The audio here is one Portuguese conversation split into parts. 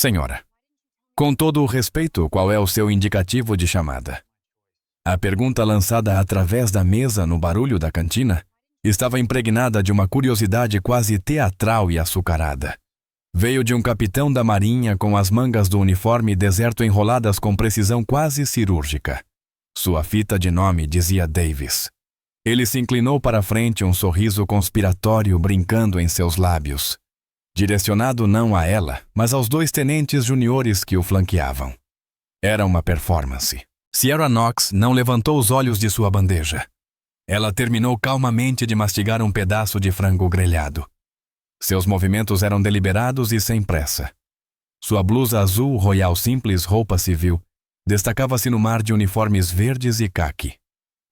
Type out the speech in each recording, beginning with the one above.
Senhora, com todo o respeito, qual é o seu indicativo de chamada? A pergunta lançada através da mesa no barulho da cantina estava impregnada de uma curiosidade quase teatral e açucarada. Veio de um capitão da marinha com as mangas do uniforme deserto enroladas com precisão quase cirúrgica. Sua fita de nome dizia Davis. Ele se inclinou para a frente, um sorriso conspiratório brincando em seus lábios, direcionado não a ela, mas aos 2 tenentes juniores que o flanqueavam. Era uma performance. Sierra Knox não levantou os olhos de sua bandeja. Ela terminou calmamente de mastigar um pedaço de frango grelhado. Seus movimentos eram deliberados e sem pressa. Sua blusa azul royal simples, roupa civil, destacava-se no mar de uniformes verdes e caqui.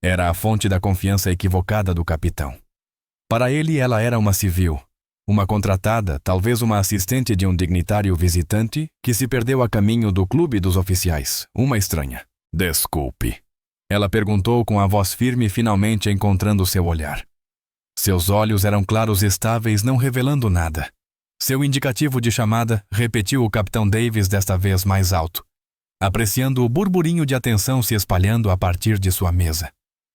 Era a fonte da confiança equivocada do capitão. Para ele, ela era uma civil, uma contratada, talvez uma assistente de um dignitário visitante que se perdeu a caminho do clube dos oficiais, uma estranha. Desculpe. Ela perguntou com a voz firme, finalmente encontrando seu olhar. Seus olhos eram claros e estáveis, não revelando nada. Seu indicativo de chamada, repetiu o capitão Davis desta vez mais alto, apreciando o burburinho de atenção se espalhando a partir de sua mesa.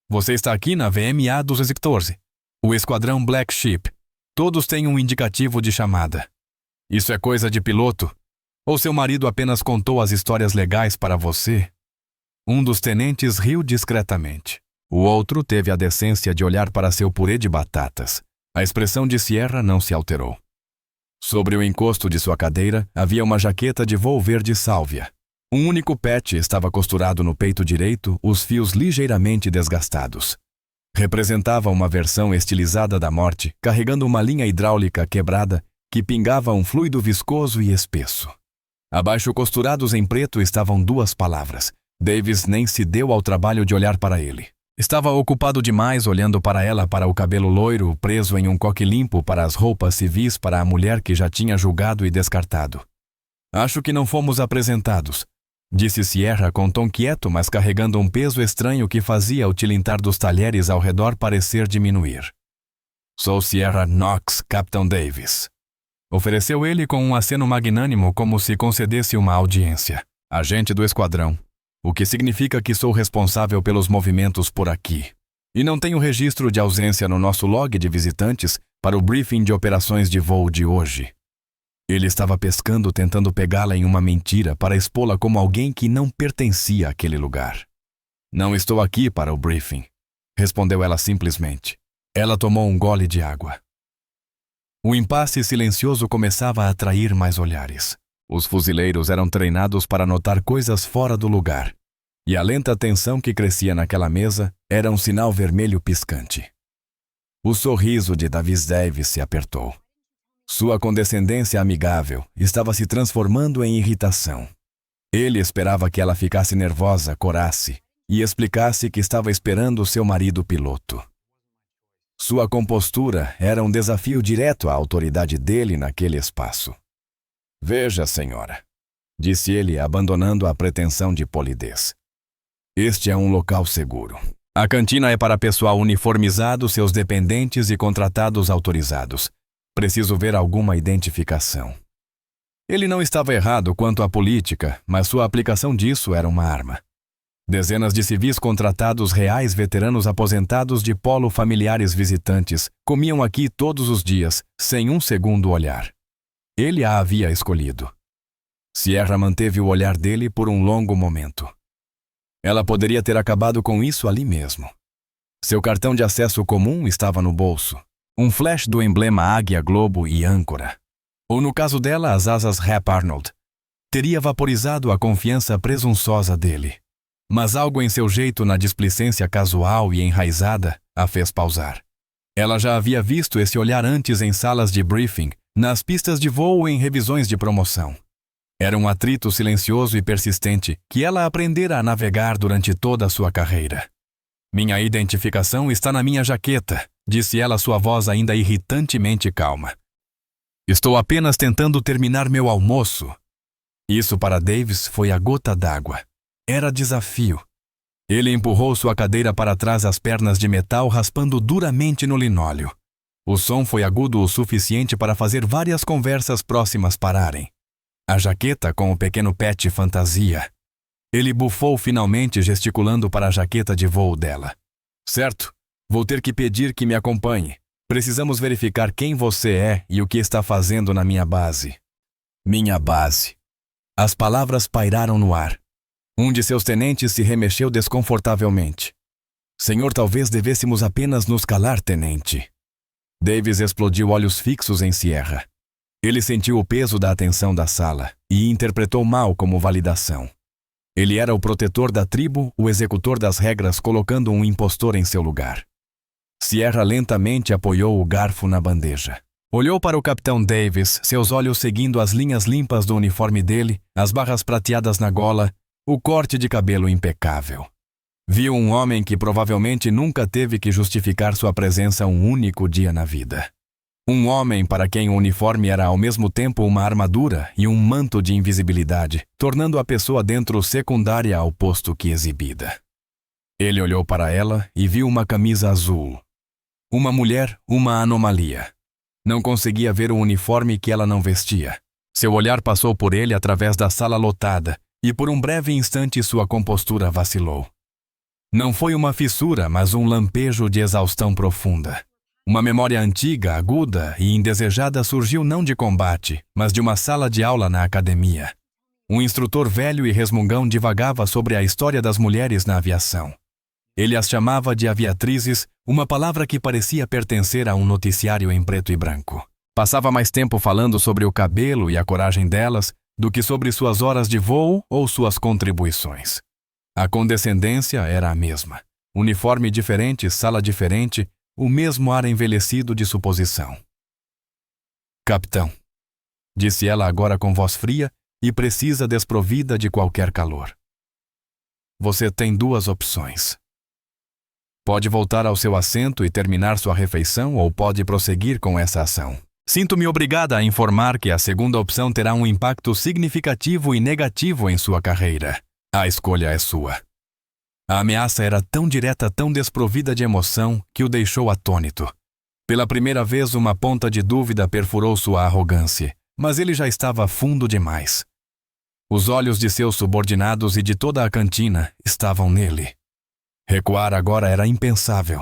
Você está aqui na VMA 214, o esquadrão Black Sheep. Todos têm um indicativo de chamada. Isso é coisa de piloto? Ou seu marido apenas contou as histórias legais para você? Um dos tenentes riu discretamente. O outro teve a decência de olhar para seu purê de batatas. A expressão de Sierra não se alterou. Sobre o encosto de sua cadeira havia uma jaqueta de voo verde sálvia. Um único patch estava costurado no peito direito, os fios ligeiramente desgastados. Representava uma versão estilizada da morte, carregando uma linha hidráulica quebrada que pingava um fluido viscoso e espesso. Abaixo, costurados em preto, estavam 2 palavras. Davis nem se deu ao trabalho de olhar para ele. Estava ocupado demais olhando para ela, para o cabelo loiro preso em um coque limpo, para as roupas civis, para a mulher que já tinha julgado e descartado. Acho que não fomos apresentados, disse Sierra com tom quieto, mas carregando um peso estranho que fazia o tilintar dos talheres ao redor parecer diminuir. Sou Sierra Knox, Capitão Davis. Ofereceu ele com um aceno magnânimo, como se concedesse uma audiência. Agente do esquadrão. O que significa que sou responsável pelos movimentos por aqui. E não tenho registro de ausência no nosso log de visitantes para o briefing de operações de voo de hoje. Ele estava pescando, tentando pegá-la em uma mentira para expô-la como alguém que não pertencia àquele lugar. Não estou aqui para o briefing, respondeu ela simplesmente. Ela tomou um gole de água. O impasse silencioso começava a atrair mais olhares. Os fuzileiros eram treinados para notar coisas fora do lugar, e a lenta tensão que crescia naquela mesa era um sinal vermelho piscante. O sorriso de Davis se apertou. Sua condescendência amigável estava se transformando em irritação. Ele esperava que ela ficasse nervosa, corasse, e explicasse que estava esperando seu marido piloto. Sua compostura era um desafio direto à autoridade dele naquele espaço. Veja, senhora, disse ele, abandonando a pretensão de polidez. Este é um local seguro. A cantina é para pessoal uniformizado, seus dependentes e contratados autorizados. Preciso ver alguma identificação. Ele não estava errado quanto à política, mas sua aplicação disso era uma arma. Dezenas de civis contratados reais, veteranos aposentados de polo, familiares visitantes, comiam aqui todos os dias, sem um segundo olhar. Ele a havia escolhido. Sierra manteve o olhar dele por um longo momento. Ela poderia ter acabado com isso ali mesmo. Seu cartão de acesso comum estava no bolso. Um flash do emblema águia, globo e âncora. Ou, no caso dela, as asas Rap Arnold. Teria vaporizado a confiança presunçosa dele. Mas algo em seu jeito, na displicência casual e enraizada, a fez pausar. Ela já havia visto esse olhar antes em salas de briefing, nas pistas de voo, em revisões de promoção. Era um atrito silencioso e persistente que ela aprendera a navegar durante toda a sua carreira. Minha identificação está na minha jaqueta, disse ela, sua voz ainda irritantemente calma. Estou apenas tentando terminar meu almoço. Isso para Davis foi a gota d'água. Era desafio. Ele empurrou sua cadeira para trás, as pernas de metal raspando duramente no linóleo. O som foi agudo o suficiente para fazer várias conversas próximas pararem. A jaqueta com o pequeno pet fantasia. Ele bufou finalmente, gesticulando para a jaqueta de voo dela. Certo, vou ter que pedir que me acompanhe. Precisamos verificar quem você é e o que está fazendo na minha base. Minha base. As palavras pairaram no ar. Um de seus tenentes se remexeu desconfortavelmente. Senhor, talvez devêssemos apenas nos calar, tenente. Davis explodiu olhos fixos em Sierra. Ele sentiu o peso da atenção da sala e interpretou mal como validação. Ele era o protetor da tribo, o executor das regras, colocando um impostor em seu lugar. Sierra lentamente apoiou o garfo na bandeja. Olhou para o capitão Davis, seus olhos seguindo as linhas limpas do uniforme dele, as barras prateadas na gola, o corte de cabelo impecável. Viu um homem que provavelmente nunca teve que justificar sua presença um único dia na vida. Um homem para quem o uniforme era ao mesmo tempo uma armadura e um manto de invisibilidade, tornando a pessoa dentro secundária ao posto que exibida. Ele olhou para ela e viu uma camisa azul. Uma mulher, uma anomalia. Não conseguia ver o uniforme que ela não vestia. Seu olhar passou por ele através da sala lotada, e por um breve instante sua compostura vacilou. Não foi uma fissura, mas um lampejo de exaustão profunda. Uma memória antiga, aguda e indesejada surgiu não de combate, mas de uma sala de aula na academia. Um instrutor velho e resmungão divagava sobre a história das mulheres na aviação. Ele as chamava de aviatrizes, uma palavra que parecia pertencer a um noticiário em preto e branco. Passava mais tempo falando sobre o cabelo e a coragem delas do que sobre suas horas de voo ou suas contribuições. A condescendência era a mesma. Uniforme diferente, sala diferente, o mesmo ar envelhecido de suposição. Capitão, disse ela agora com voz fria e precisa desprovida de qualquer calor. Você tem duas opções. Pode voltar ao seu assento e terminar sua refeição ou pode prosseguir com essa ação. Sinto-me obrigada a informar que a segunda opção terá um impacto significativo e negativo em sua carreira. A escolha é sua. A ameaça era tão direta, tão desprovida de emoção, que o deixou atônito. Pela primeira vez, uma ponta de dúvida perfurou sua arrogância, mas ele já estava fundo demais. Os olhos de seus subordinados e de toda a cantina estavam nele. Recuar agora era impensável.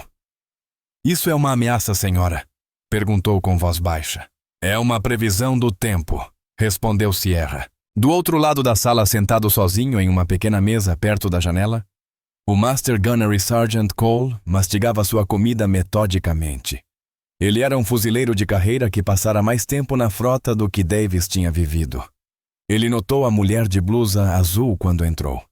Isso é uma ameaça, senhora? Perguntou com voz baixa. É uma previsão do tempo, respondeu Sierra. Do outro lado da sala, sentado sozinho em uma pequena mesa perto da janela, o Master Gunnery Sergeant Cole mastigava sua comida metodicamente. Ele era um fuzileiro de carreira que passara mais tempo na frota do que Davis tinha vivido. Ele notou a mulher de blusa azul quando entrou.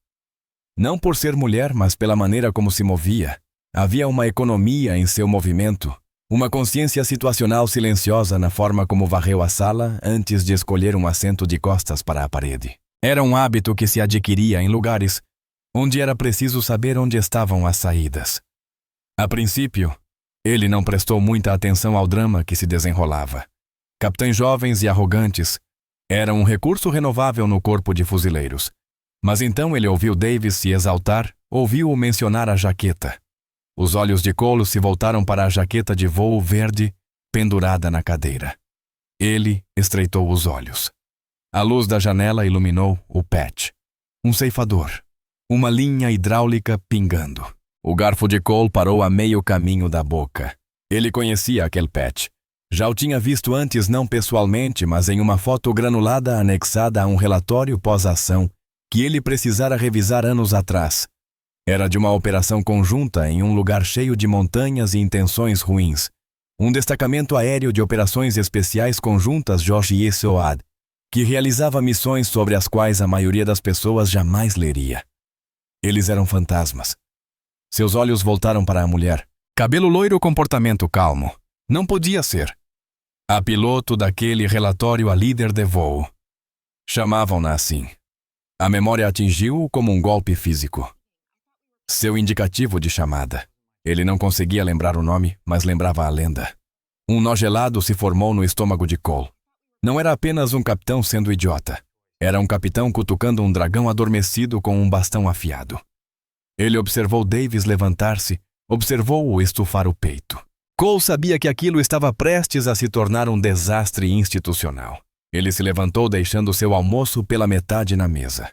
Não por ser mulher, mas pela maneira como se movia. Havia uma economia em seu movimento, uma consciência situacional silenciosa na forma como varreu a sala antes de escolher um assento de costas para a parede. Era um hábito que se adquiria em lugares onde era preciso saber onde estavam as saídas. A princípio, ele não prestou muita atenção ao drama que se desenrolava. Capitães jovens e arrogantes eram um recurso renovável no corpo de fuzileiros. Mas então ele ouviu Davis se exaltar, ouviu-o mencionar a jaqueta. Os olhos de Cole se voltaram para a jaqueta de voo verde pendurada na cadeira. Ele estreitou os olhos. A luz da janela iluminou o Patch. Um ceifador. Uma linha hidráulica pingando. O garfo de Cole parou a meio caminho da boca. Ele conhecia aquele Patch. Já o tinha visto antes, não pessoalmente, mas em uma foto granulada anexada a um relatório pós-ação que ele precisara revisar anos atrás. Era de uma operação conjunta em um lugar cheio de montanhas e intenções ruins. Um destacamento aéreo de operações especiais conjuntas Josh e Soad, que realizava missões sobre as quais a maioria das pessoas jamais leria. Eles eram fantasmas. Seus olhos voltaram para a mulher. Cabelo loiro, comportamento calmo. Não podia ser. A piloto daquele relatório, a líder de voo. Chamavam-na assim. A memória atingiu-o como um golpe físico. Seu indicativo de chamada. Ele não conseguia lembrar o nome, mas lembrava a lenda. Um nó gelado se formou no estômago de Cole. Não era apenas um capitão sendo idiota. Era um capitão cutucando um dragão adormecido com um bastão afiado. Ele observou Davis levantar-se, observou-o estufar o peito. Cole sabia que aquilo estava prestes a se tornar um desastre institucional. Ele se levantou deixando seu almoço pela metade na mesa.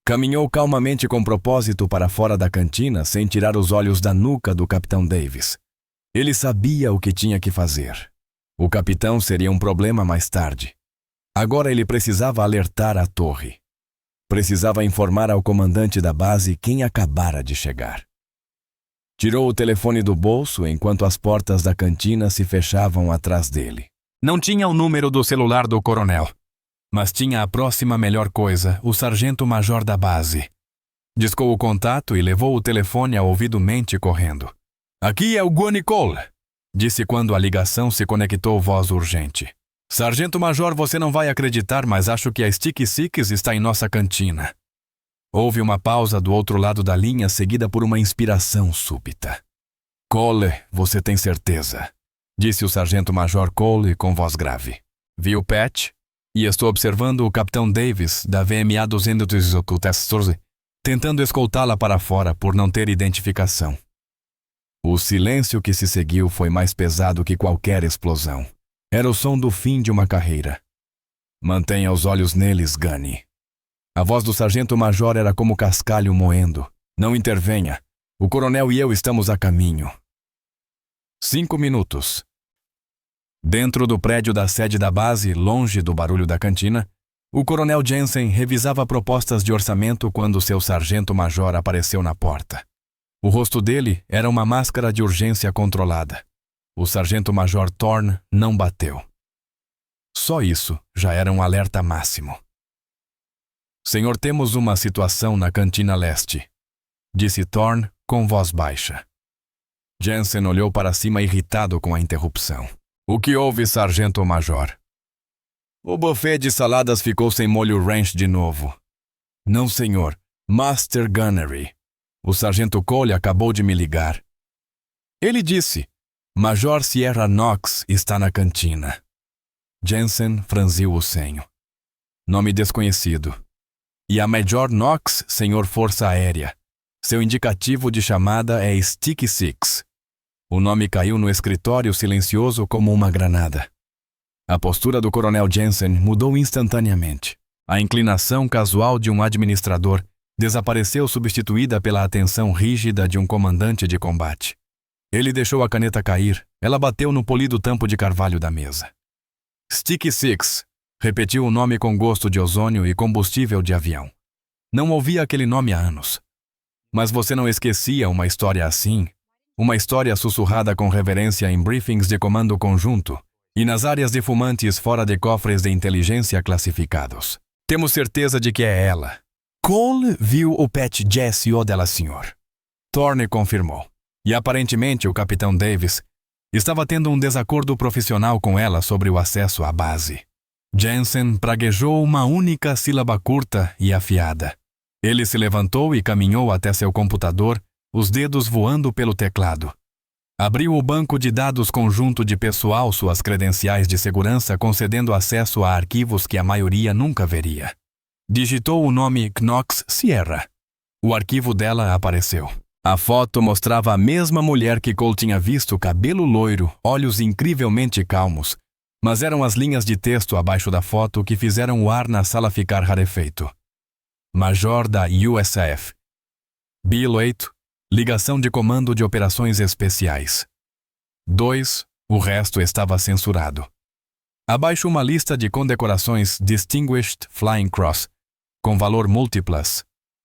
Caminhou calmamente com propósito para fora da cantina sem tirar os olhos da nuca do capitão Davis. Ele sabia o que tinha que fazer. O capitão seria um problema mais tarde. Agora ele precisava alertar a torre. Precisava informar ao comandante da base quem acabara de chegar. Tirou o telefone do bolso enquanto as portas da cantina se fechavam atrás dele. Não tinha o número do celular do coronel, mas tinha a próxima melhor coisa, o sargento-major da base. Discou o contato e levou o telefone ao ouvido mente correndo. Aqui é o Guani Cole, disse quando a ligação se conectou voz urgente. Sargento-major, você não vai acreditar, mas acho que a Sticky Six está em nossa cantina. Houve uma pausa do outro lado da linha, seguida por uma inspiração súbita. Cole, você tem certeza? Disse o sargento-major Cole com voz grave. Viu Pat? E estou observando o capitão Davis, da VMA 214, tentando escoltá-la para fora por não ter identificação. O silêncio que se seguiu foi mais pesado que qualquer explosão. Era o som do fim de uma carreira. Mantenha os olhos neles, Gunny. A voz do sargento-major era como cascalho moendo. Não intervenha. O coronel e eu estamos a caminho. 5 minutos. Dentro do prédio da sede da base, longe do barulho da cantina, o coronel Jensen revisava propostas de orçamento quando seu sargento-major apareceu na porta. O rosto dele era uma máscara de urgência controlada. O sargento-major Thorne não bateu. Só isso já era um alerta máximo. Senhor, temos uma situação na cantina leste, disse Thorne com voz baixa. Jensen olhou para cima irritado com a interrupção. O que houve, sargento-major? O buffet de saladas ficou sem molho ranch de novo. Não, senhor. Master Gunnery. O sargento Cole acabou de me ligar. Ele disse, Major Sierra Knox está na cantina. Jensen franziu o senho. Nome desconhecido. E a Major Knox, senhor Força Aérea. Seu indicativo de chamada é Sticky Six. O nome caiu no escritório silencioso como uma granada. A postura do coronel Jensen mudou instantaneamente. A inclinação casual de um administrador desapareceu substituída pela atenção rígida de um comandante de combate. Ele deixou a caneta cair. Ela bateu no polido tampo de carvalho da mesa. Sticky Six, repetiu o nome com gosto de ozônio e combustível de avião. Não ouvia aquele nome há anos. Mas você não esquecia uma história assim? Uma história sussurrada com reverência em briefings de comando conjunto e nas áreas de fumantes fora de cofres de inteligência classificados. Temos certeza de que é ela. Cole viu o Pat Jesse o dela, senhor. Thorne confirmou. E aparentemente o capitão Davis estava tendo um desacordo profissional com ela sobre o acesso à base. Jensen praguejou uma única sílaba curta e afiada. Ele se levantou e caminhou até seu computador, os dedos voando pelo teclado. Abriu o banco de dados conjunto de pessoal suas credenciais de segurança, concedendo acesso a arquivos que a maioria nunca veria. Digitou o nome Knox Sierra. O arquivo dela apareceu. A foto mostrava a mesma mulher que Cole tinha visto, cabelo loiro, olhos incrivelmente calmos, mas eram as linhas de texto abaixo da foto que fizeram o ar na sala ficar rarefeito. Major da USAF. Bill 8. Ligação de comando de operações especiais. 2. O resto estava censurado. Abaixo uma lista de condecorações Distinguished Flying Cross, com valor múltiplas,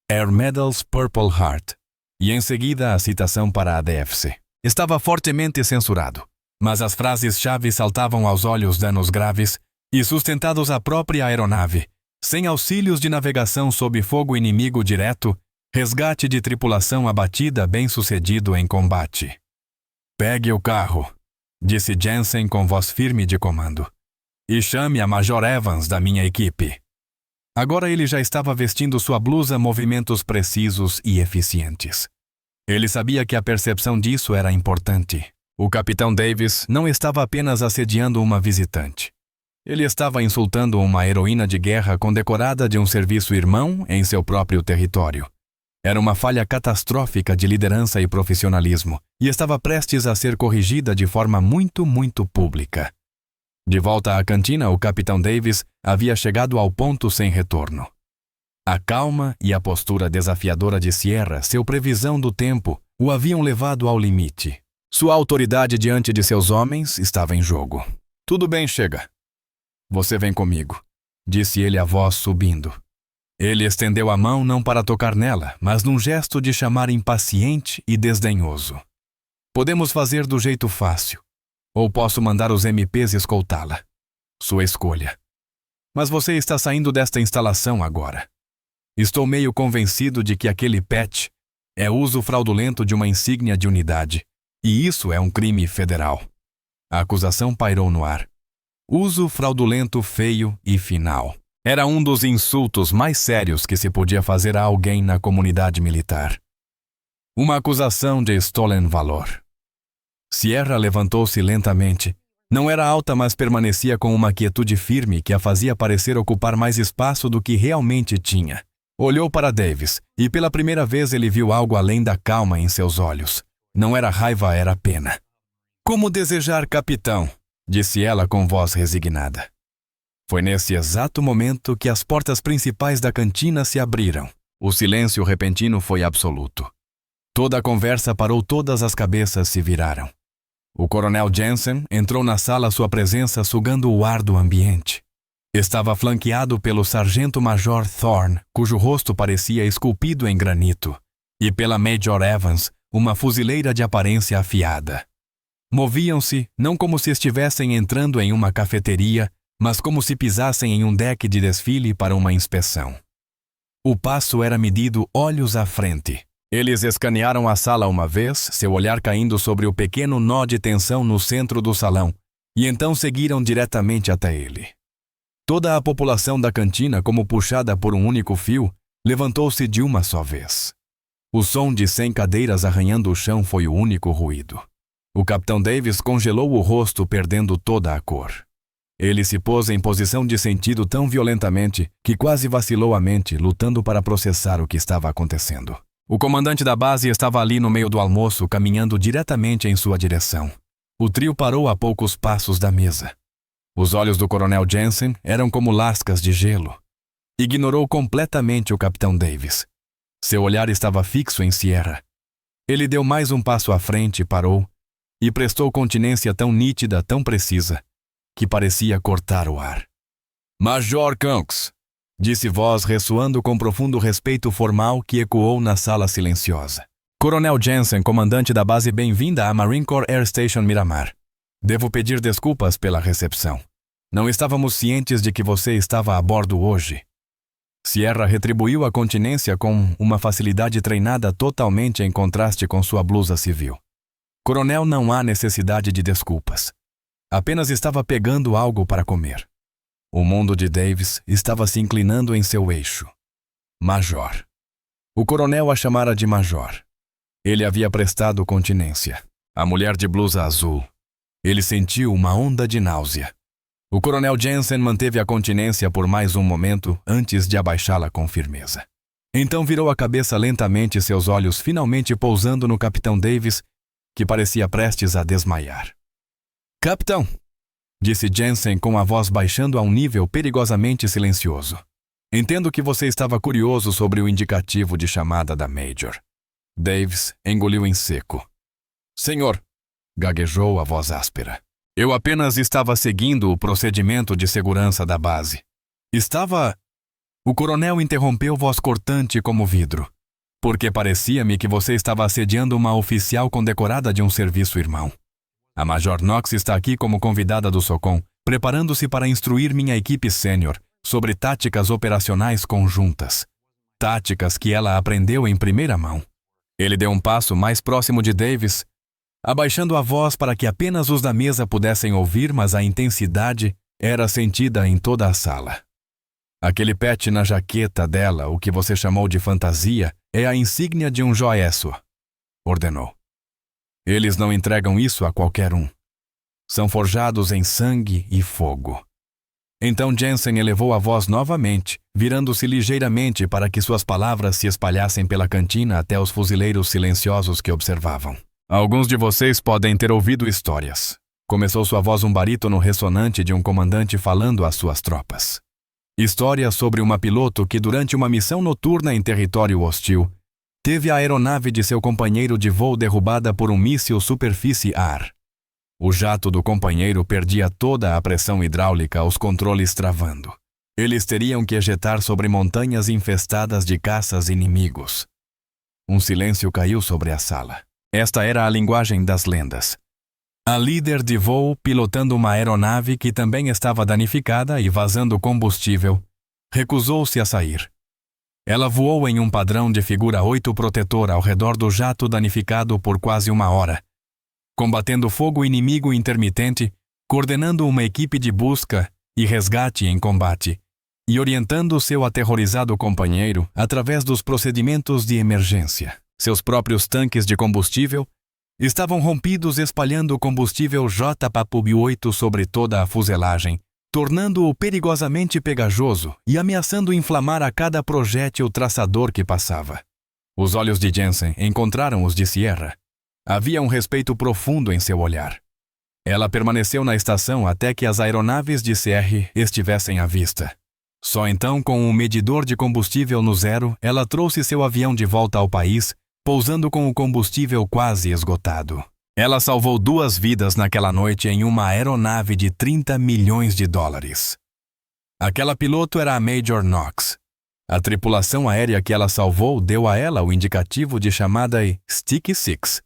Air Medals Purple Heart, e em seguida a citação para a DFC. Estava fortemente censurado, mas as frases-chave saltavam aos olhos: danos graves e sustentados à própria aeronave, sem auxílios de navegação sob fogo inimigo direto, resgate de tripulação abatida bem-sucedido em combate. Pegue o carro, disse Jensen com voz firme de comando, e chame a Major Evans da minha equipe. Agora ele já estava vestindo sua blusa movimentos precisos e eficientes. Ele sabia que a percepção disso era importante. O capitão Davis não estava apenas assediando uma visitante. Ele estava insultando uma heroína de guerra condecorada de um serviço irmão em seu próprio território. Era uma falha catastrófica de liderança e profissionalismo, e estava prestes a ser corrigida de forma muito pública. De volta à cantina, o capitão Davis havia chegado ao ponto sem retorno. A calma e a postura desafiadora de Sierra, sua previsão do tempo, o haviam levado ao limite. Sua autoridade diante de seus homens estava em jogo. Tudo bem, chega. Você vem comigo, disse ele a voz subindo. Ele estendeu a mão não para tocar nela, mas num gesto de chamar impaciente e desdenhoso. Podemos fazer do jeito fácil, ou posso mandar os MPs escoltá-la. Sua escolha. Mas você está saindo desta instalação agora. Estou meio convencido de que aquele patch é uso fraudulento de uma insígnia de unidade, e isso é um crime federal. A acusação pairou no ar. Uso fraudulento feio e final. Era um dos insultos mais sérios que se podia fazer a alguém na comunidade militar. Uma acusação de stolen valor. Sierra levantou-se lentamente. Não era alta, mas permanecia com uma quietude firme que a fazia parecer ocupar mais espaço do que realmente tinha. Olhou para Davis, e pela primeira vez ele viu algo além da calma em seus olhos. Não era raiva, era pena. Como desejar, capitão, disse ela com voz resignada. Foi nesse exato momento que as portas principais da cantina se abriram. O silêncio repentino foi absoluto. Toda a conversa parou, todas as cabeças se viraram. O coronel Jensen entrou na sala, sua presença sugando o ar do ambiente. Estava flanqueado pelo sargento-major Thorne, cujo rosto parecia esculpido em granito, e pela Major Evans, uma fuzileira de aparência afiada. Moviam-se não como se estivessem entrando em uma cafeteria, mas como se pisassem em um deck de desfile para uma inspeção. O passo era medido olhos à frente. Eles escanearam a sala uma vez, seu olhar caindo sobre o pequeno nó de tensão no centro do salão, e então seguiram diretamente até ele. Toda a população da cantina, como puxada por um único fio, levantou-se de uma só vez. O som de 100 cadeiras arranhando o chão foi o único ruído. O capitão Davis congelou o rosto, perdendo toda a cor. Ele se pôs em posição de sentido tão violentamente que quase vacilou a mente, lutando para processar o que estava acontecendo. O comandante da base estava ali no meio do almoço, caminhando diretamente em sua direção. O trio parou a poucos passos da mesa. Os olhos do coronel Jensen eram como lascas de gelo. Ignorou completamente o capitão Davis. Seu olhar estava fixo em Sierra. Ele deu mais um passo à frente, parou, e prestou continência tão nítida, tão precisa, que parecia cortar o ar. Major Conks, disse voz ressoando com profundo respeito formal que ecoou na sala silenciosa. Coronel Jensen, comandante da base, bem-vinda à Marine Corps Air Station Miramar. Devo pedir desculpas pela recepção. Não estávamos cientes de que você estava a bordo hoje. Sierra retribuiu a continência com uma facilidade treinada totalmente em contraste com sua blusa civil. Coronel, não há necessidade de desculpas. Apenas estava pegando algo para comer. O mundo de Davis estava se inclinando em seu eixo. Major. O coronel a chamara de Major. Ele havia prestado continência. A mulher de blusa azul. Ele sentiu uma onda de náusea. O coronel Jensen manteve a continência por mais um momento antes de abaixá-la com firmeza. Então virou a cabeça lentamente, seus olhos finalmente pousando no capitão Davis, que parecia prestes a desmaiar. Capitão, disse Jensen com a voz baixando a um nível perigosamente silencioso. Entendo que você estava curioso sobre o indicativo de chamada da Major. Davis engoliu em seco. Senhor, gaguejou a voz áspera. Eu apenas estava seguindo o procedimento de segurança da base. Estava... O coronel interrompeu, voz cortante como vidro. Porque parecia-me que você estava assediando uma oficial condecorada de um serviço irmão. A Major Knox está aqui como convidada do SOCOM, preparando-se para instruir minha equipe sênior sobre táticas operacionais conjuntas. Táticas que ela aprendeu em primeira mão. Ele deu um passo mais próximo de Davis, abaixando a voz para que apenas os da mesa pudessem ouvir, mas a intensidade era sentida em toda a sala. Aquele pet na jaqueta dela, o que você chamou de fantasia, é a insígnia de um Joesso, ordenou. Eles não entregam isso a qualquer um. São forjados em sangue e fogo. Então Jensen elevou a voz novamente, virando-se ligeiramente para que suas palavras se espalhassem pela cantina até os fuzileiros silenciosos que observavam. Alguns de vocês podem ter ouvido histórias, Começou sua voz um barítono ressonante de um comandante falando às suas tropas. História sobre uma piloto que, durante uma missão noturna em território hostil, teve a aeronave de seu companheiro de voo derrubada por um míssil superfície-ar. O jato do companheiro perdia toda a pressão hidráulica, os controles travando. Eles teriam que ejetar sobre montanhas infestadas de caças inimigos. Um silêncio caiu sobre a sala. Esta era a linguagem das lendas. A líder de voo, pilotando uma aeronave que também estava danificada e vazando combustível, recusou-se a sair. Ela voou em um padrão de figura 8 protetor ao redor do jato danificado por quase 1 hora, combatendo fogo inimigo intermitente, coordenando uma equipe de busca e resgate em combate, e orientando seu aterrorizado companheiro através dos procedimentos de emergência. Seus próprios tanques de combustível estavam rompidos, espalhando combustível J-8 sobre toda a fuselagem, tornando-o perigosamente pegajoso e ameaçando inflamar a cada projétil traçador que passava. Os olhos de Jensen encontraram os de Sierra. Havia um respeito profundo em seu olhar. Ela permaneceu na estação até que as aeronaves de CR estivessem à vista. Só então, com um medidor de combustível no zero, ela trouxe seu avião de volta ao país, pousando com o combustível quase esgotado. Ela salvou 2 vidas naquela noite em uma aeronave de $30 milhões. Aquela piloto era a Major Knox. A tripulação aérea que ela salvou deu a ela o indicativo de chamada Sticky Six.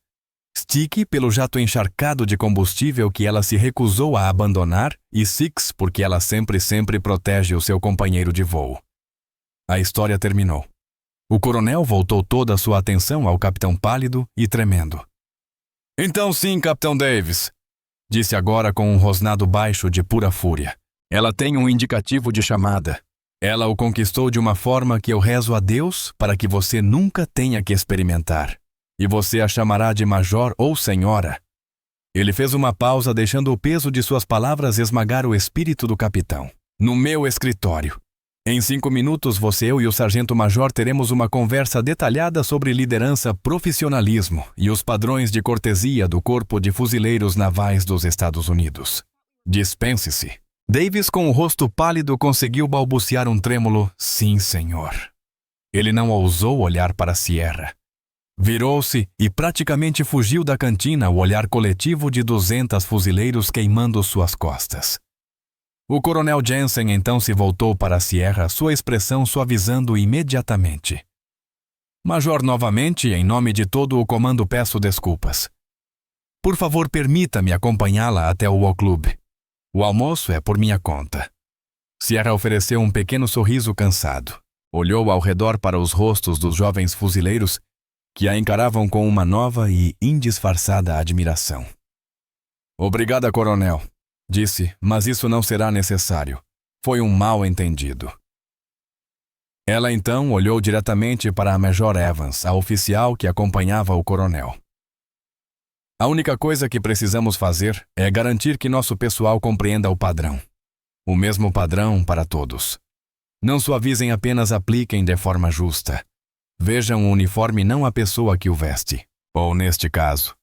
Sticky pelo jato encharcado de combustível que ela se recusou a abandonar e Six porque ela sempre protege o seu companheiro de voo. A história terminou. O coronel voltou toda a sua atenção ao capitão pálido e tremendo. Então sim, Capitão Davis, disse agora com um rosnado baixo de pura fúria. Ela tem um indicativo de chamada. Ela o conquistou de uma forma que eu rezo a Deus para que você nunca tenha que experimentar. E você a chamará de Major ou Senhora. Ele fez uma pausa, deixando o peso de suas palavras esmagar o espírito do capitão. No meu escritório. Em 5 minutos, eu e o sargento-major teremos uma conversa detalhada sobre liderança, profissionalismo e os padrões de cortesia do Corpo de Fuzileiros Navais dos Estados Unidos. Dispense-se. Davis, com o rosto pálido, conseguiu balbuciar um trêmulo "Sim, senhor". Ele não ousou olhar para Sierra. Virou-se e praticamente fugiu da cantina, o olhar coletivo de 200 fuzileiros queimando suas costas. O coronel Jensen então se voltou para Sierra, sua expressão suavizando imediatamente. Major, novamente, em nome de todo o comando peço desculpas. Por favor, permita-me acompanhá-la até o clube. O almoço é por minha conta. Sierra ofereceu um pequeno sorriso cansado. Olhou ao redor para os rostos dos jovens fuzileiros que a encaravam com uma nova e indisfarçada admiração. Obrigada, coronel. Disse, mas isso não será necessário. Foi um mal-entendido. Ela então olhou diretamente para a Major Evans, a oficial que acompanhava o coronel. A única coisa que precisamos fazer é garantir que nosso pessoal compreenda o padrão. O mesmo padrão para todos. Não suavizem, apenas apliquem de forma justa. Vejam o uniforme, não a pessoa que o veste. Ou, neste caso,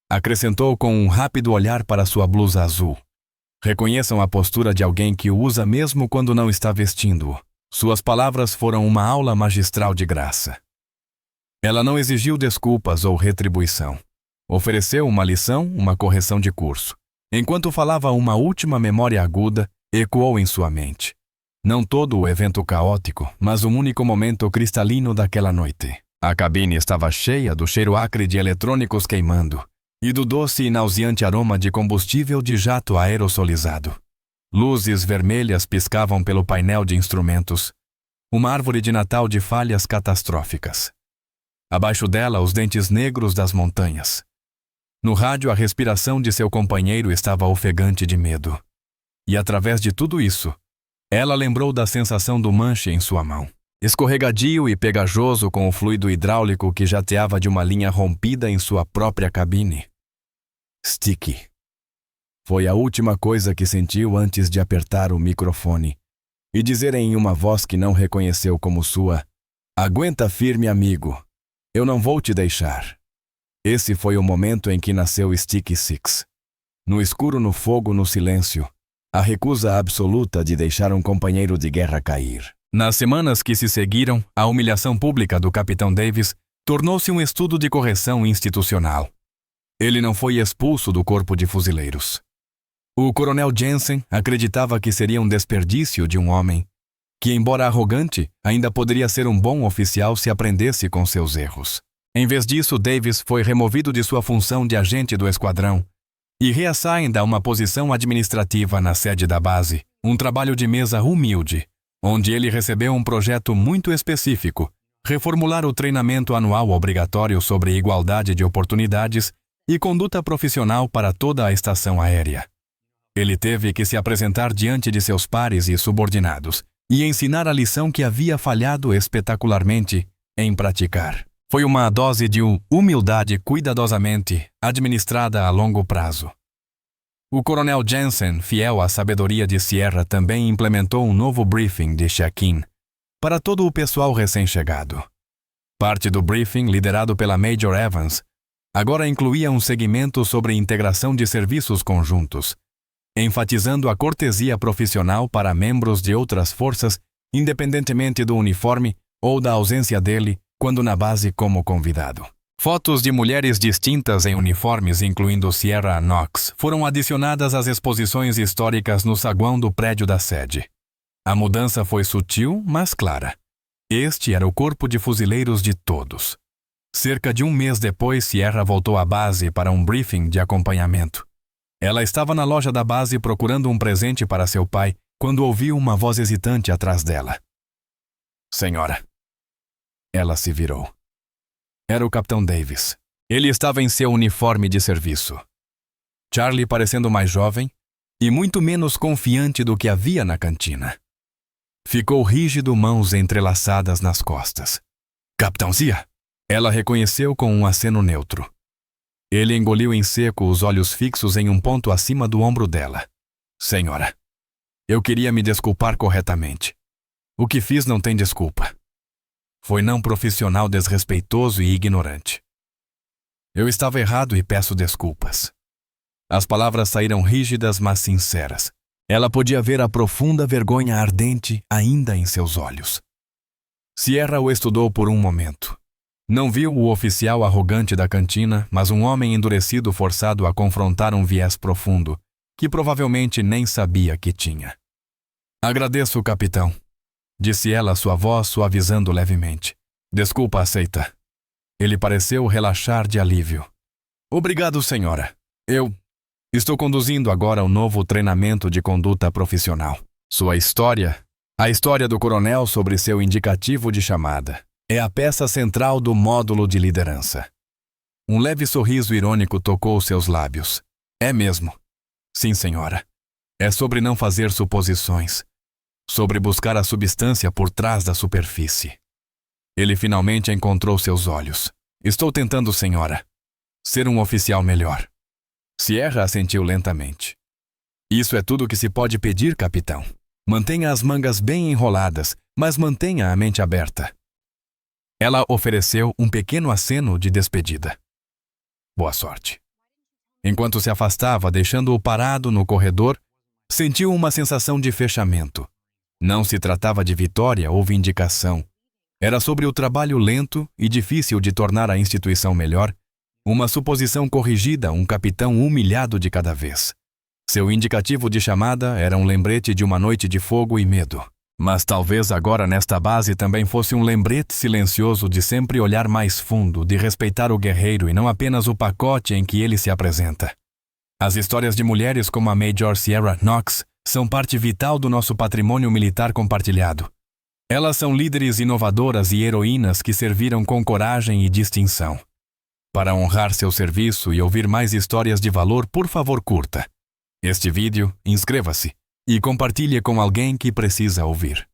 acrescentou com um rápido olhar para sua blusa azul. Reconheçam a postura de alguém que o usa mesmo quando não está vestindo-o. Suas palavras foram uma aula magistral de graça. Ela não exigiu desculpas ou retribuição. Ofereceu uma lição, uma correção de curso. Enquanto falava, uma última memória aguda ecoou em sua mente. Não todo o evento caótico, mas um único momento cristalino daquela noite. A cabine estava cheia do cheiro acre de eletrônicos queimando e do doce e nauseante aroma de combustível de jato aerosolizado. Luzes vermelhas piscavam pelo painel de instrumentos. Uma árvore de Natal de falhas catastróficas. Abaixo dela, os dentes negros das montanhas. No rádio, a respiração de seu companheiro estava ofegante de medo. E através de tudo isso, ela lembrou da sensação do manche em sua mão. Escorregadio e pegajoso com o fluido hidráulico que jateava de uma linha rompida em sua própria cabine. Sticky. Foi a última coisa que sentiu antes de apertar o microfone e dizer em uma voz que não reconheceu como sua: "Aguenta firme, amigo. Eu não vou te deixar." Esse foi o momento em que nasceu Sticky Six. No escuro, no fogo, no silêncio. A recusa absoluta de deixar um companheiro de guerra cair. Nas semanas que se seguiram, a humilhação pública do Capitão Davis tornou-se um estudo de correção institucional. Ele não foi expulso do corpo de fuzileiros. O coronel Jensen acreditava que seria um desperdício de um homem, que, embora arrogante, ainda poderia ser um bom oficial se aprendesse com seus erros. Em vez disso, Davis foi removido de sua função de agente do esquadrão e reassigna a uma posição administrativa na sede da base, um trabalho de mesa humilde, onde ele recebeu um projeto muito específico: reformular o treinamento anual obrigatório sobre igualdade de oportunidades e conduta profissional para toda a estação aérea. Ele teve que se apresentar diante de seus pares e subordinados e ensinar a lição que havia falhado espetacularmente em praticar. Foi uma dose de humildade cuidadosamente administrada a longo prazo. O coronel Jensen, fiel à sabedoria de Sierra, também implementou um novo briefing de check-in para todo o pessoal recém-chegado. Parte do briefing, liderado pela Major Evans, agora incluía um segmento sobre integração de serviços conjuntos, enfatizando a cortesia profissional para membros de outras forças, independentemente do uniforme ou da ausência dele quando na base como convidado. Fotos de mulheres distintas em uniformes, incluindo Sierra Knox, foram adicionadas às exposições históricas no saguão do prédio da sede. A mudança foi sutil, mas clara. Este era o corpo de fuzileiros de todos. Cerca de um mês depois, Sierra voltou à base para um briefing de acompanhamento. Ela estava na loja da base procurando um presente para seu pai quando ouviu uma voz hesitante atrás dela. Senhora. Ela se virou. Era o Capitão Davis. Ele estava em seu uniforme de serviço. Charlie parecendo mais jovem e muito menos confiante do que havia na cantina. Ficou rígido, mãos entrelaçadas nas costas. Capitãozia! Ela reconheceu com um aceno neutro. Ele engoliu em seco, os olhos fixos em um ponto acima do ombro dela. Senhora, eu queria me desculpar corretamente. O que fiz não tem desculpa. Foi não profissional, desrespeitoso e ignorante. Eu estava errado e peço desculpas. As palavras saíram rígidas, mas sinceras. Ela podia ver a profunda vergonha ardente ainda em seus olhos. Sierra o estudou por um momento. Não viu o oficial arrogante da cantina, mas um homem endurecido forçado a confrontar um viés profundo, que provavelmente nem sabia que tinha. Agradeço, capitão, disse ela, sua voz suavizando levemente. Desculpa aceita. Ele pareceu relaxar de alívio. Obrigado, senhora. Eu estou conduzindo agora um novo treinamento de conduta profissional. Sua história, a história do coronel sobre seu indicativo de chamada, é a peça central do módulo de liderança. Um leve sorriso irônico tocou seus lábios. É mesmo. Sim, senhora. É sobre não fazer suposições. Sobre buscar a substância por trás da superfície. Ele finalmente encontrou seus olhos. Estou tentando, senhora, ser um oficial melhor. Sierra assentiu lentamente. Isso é tudo que se pode pedir, capitão. Mantenha as mangas bem enroladas, mas mantenha a mente aberta. Ela ofereceu um pequeno aceno de despedida. Boa sorte. Enquanto se afastava, deixando-o parado no corredor, sentiu uma sensação de fechamento. Não se tratava de vitória ou vindicação. Era sobre o trabalho lento e difícil de tornar a instituição melhor, uma suposição corrigida, um capitão humilhado de cada vez. Seu indicativo de chamada era um lembrete de uma noite de fogo e medo. Mas talvez agora nesta base também fosse um lembrete silencioso de sempre olhar mais fundo, de respeitar o guerreiro e não apenas o pacote em que ele se apresenta. As histórias de mulheres como a Major Sierra Knox são parte vital do nosso patrimônio militar compartilhado. Elas são líderes inovadoras e heroínas que serviram com coragem e distinção. Para honrar seu serviço e ouvir mais histórias de valor, por favor, curta este vídeo, inscreva-se e compartilhe com alguém que precisa ouvir.